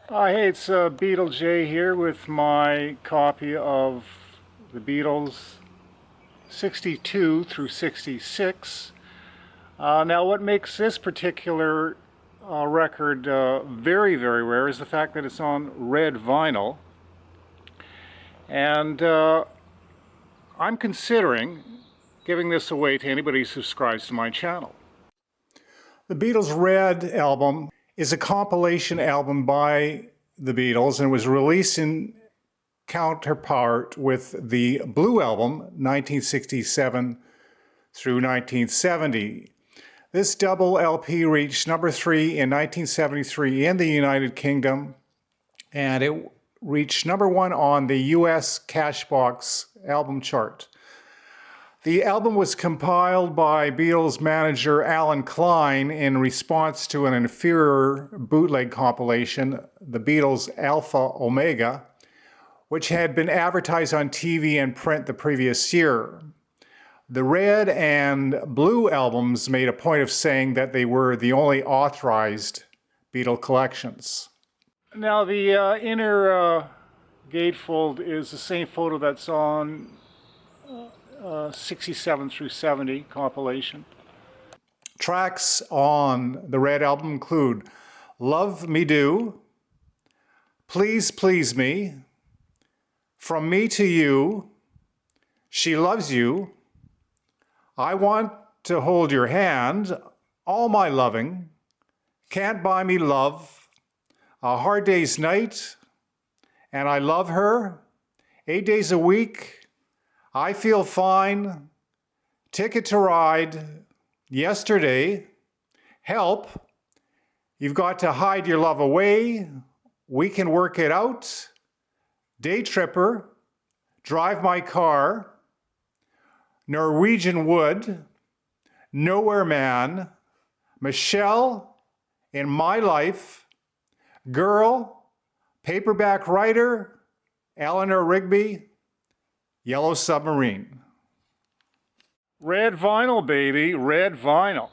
Hey, it's Beatle J here with my copy of the Beatles 62 through 66. Now what makes this particular record very, very rare is the fact that it's on red vinyl. And I'm considering giving this away to anybody who subscribes to my channel. The Beatles' Red album is a compilation album by the Beatles and was released in counterpart with the Blue album, 1967 through 1970. This double LP reached number 3 in 1973 in the United Kingdom, and it reached number 1 on the US Cashbox album chart. The album was compiled by Beatles manager Alan Klein in response to an inferior bootleg compilation, The Beatles Alpha Omega, which had been advertised on TV and print the previous year. The Red and Blue albums made a point of saying that they were the only authorized Beatle collections. Now the inner gatefold is the same photo that's on 67 through 70 compilation. Tracks on the Red album include Love Me Do, Please Please Me, From Me to You, She Loves You, I Want to Hold Your Hand, All My Loving, Can't Buy Me Love, A Hard Day's Night, and I Love Her, 8 Days a Week, I Feel Fine, Ticket to Ride, Yesterday, Help, You've Got to Hide Your Love Away, We Can Work It Out, Day Tripper, Drive My Car, Norwegian Wood, Nowhere Man, Michelle, In My Life, Girl, Paperback Writer, Eleanor Rigby, Yellow Submarine. Red vinyl, baby, red vinyl.